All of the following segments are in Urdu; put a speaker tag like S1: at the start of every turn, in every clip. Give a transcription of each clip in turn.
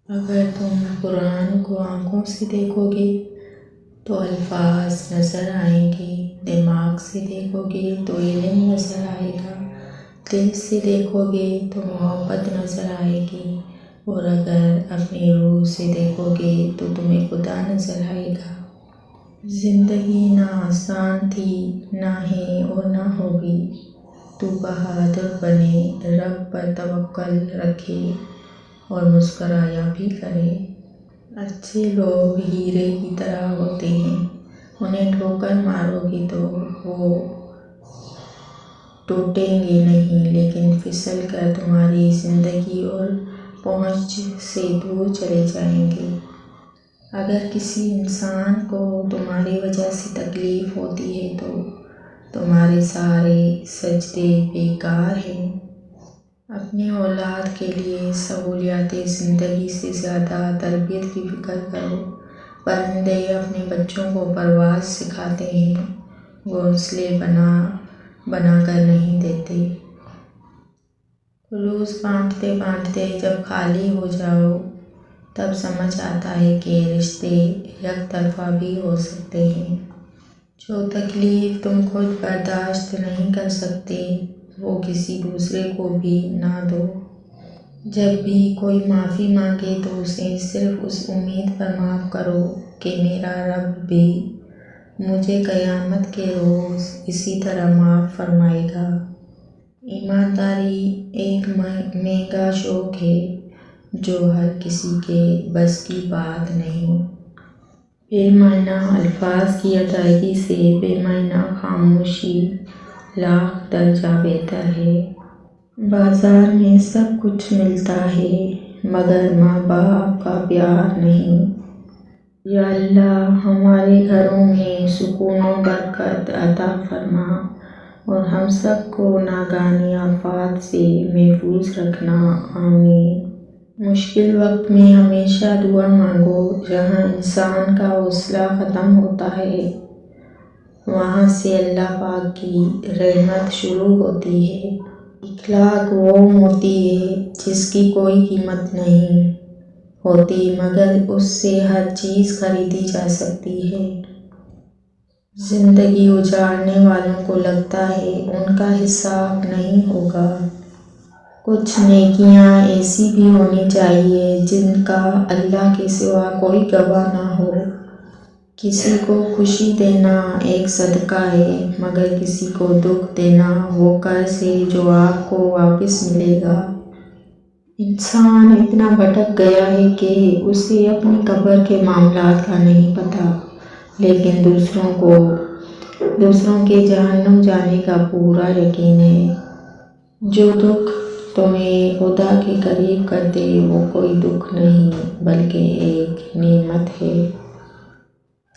S1: اگر تم قرآن کو آنکھوں سے دیکھو گے تو الفاظ نظر آئیں گے، دماغ سے دیکھو گے تو علم نظر آئے گا، دل سے دیکھو گے تو محبت نظر آئے گی، اور اگر اپنی روح سے دیکھو گے تو تمہیں خدا نظر آئے گا۔ زندگی نہ آسان تھی، نہ ہے اور نہ ہوگی۔ تو بہادر بنے، رب پر توکل رکھے اور مسکرایا بھی کرے۔ اچھے لوگ ہیرے کی طرح ہوتے ہیں، انہیں ٹھوکر مارو گے تو وہ ٹوٹیں گے نہیں، لیکن پھسل کر تمہاری زندگی اور پہنچ سے دور چلے جائیں گے۔ اگر کسی انسان کو تمہاری وجہ سے تکلیف ہوتی ہے تو تمہارے سارے سجدے بیکار ہیں۔ اپنی اولاد کے لیے سہولیات زندگی سے زیادہ تربیت کی فکر کرو۔ پرندے اپنے بچوں کو پرواز سکھاتے ہیں، گھونسلے بنا کر نہیں دیتے۔ خلوص بانٹتے بانٹتے جب خالی ہو جاؤ تب سمجھ آتا ہے کہ رشتے یک طرفہ بھی ہو سکتے ہیں۔ جو تکلیف تم خود برداشت نہیں کر سکتے وہ کسی دوسرے کو بھی نہ دو۔ جب بھی کوئی معافی مانگے تو اسے صرف اس امید پر معاف کرو کہ میرا رب بھی مجھے قیامت کے روز اسی طرح معاف فرمائے گا۔ ایمانداری ایک مہنگا شوق ہے جو ہر کسی کے بس کی بات نہیں۔ بے معنی الفاظ کی ادائیگی سے بے معنی خاموشی لاکھ درجہ بہتر ہے۔ بازار میں سب کچھ ملتا ہے مگر ماں باپ کا پیار نہیں۔ یا اللہ ہمارے گھروں میں سکون و برکت عطا فرما اور ہم سب کو ناگہانی آفات سے محفوظ رکھنا، آمین۔ مشکل وقت میں ہمیشہ دعا مانگو۔ جہاں انسان کا حوصلہ ختم ہوتا ہے وہاں سے اللہ پاک کی رحمت شروع ہوتی ہے۔ اخلاق وہ موتی ہے جس کی کوئی قیمت نہیں ہوتی مگر اس سے ہر چیز خریدی جا سکتی ہے۔ زندگی اجاڑنے والوں کو لگتا ہے ان کا حساب نہیں ہوگا۔ کچھ نیکیاں ایسی بھی ہونی چاہیے جن کا اللہ کے سوا کوئی گواہ نہ ہو۔ کسی کو خوشی دینا ایک صدقہ ہے مگر کسی کو دکھ دینا وہ قرض ہے جو آپ کو واپس ملے گا۔ انسان اتنا بھٹک گیا ہے کہ اسے اپنی قبر کے معاملات کا نہیں پتہ، لیکن دوسروں کے جہنم جانے کا پورا یقین ہے۔ جو دکھ تمہیں خدا کے قریب کرتے وہ کوئی دکھ نہیں بلکہ ایک نعمت ہے۔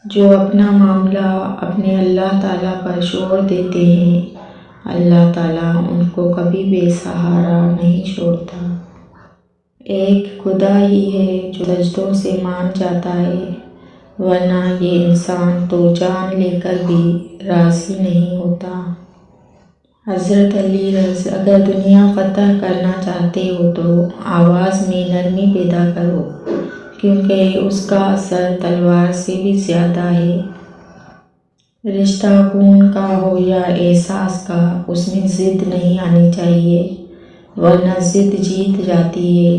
S1: جو اپنا معاملہ اپنے اللہ تعالیٰ پر چھوڑ دیتے ہیں اللہ تعالیٰ ان کو کبھی بے سہارا نہیں چھوڑتا۔ ایک خدا ہی ہے جو سجدوں سے مان جاتا ہے ورنہ یہ انسان تو جان لے کر بھی راضی نہیں ہوتا۔ حضرت علی اگر دنیا فتح کرنا چاہتے ہو تو آواز میں نرمی پیدا کرو کیونکہ اس کا اثر تلوار سے بھی زیادہ ہے۔ رشتہ خون کا ہو یا احساس کا اس میں ضد نہیں آنی چاہیے ورنہ ضد جیت جاتی ہے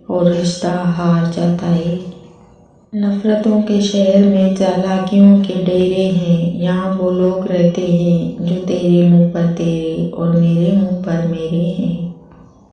S1: اور رشتہ ہار جاتا ہے۔ نفرتوں کے شہر میں چالاکیوں کے ڈیرے ہیں، یہاں وہ لوگ رہتے ہیں جو تیرے منہ پر تیرے اور میرے منہ پر میرے ہیں۔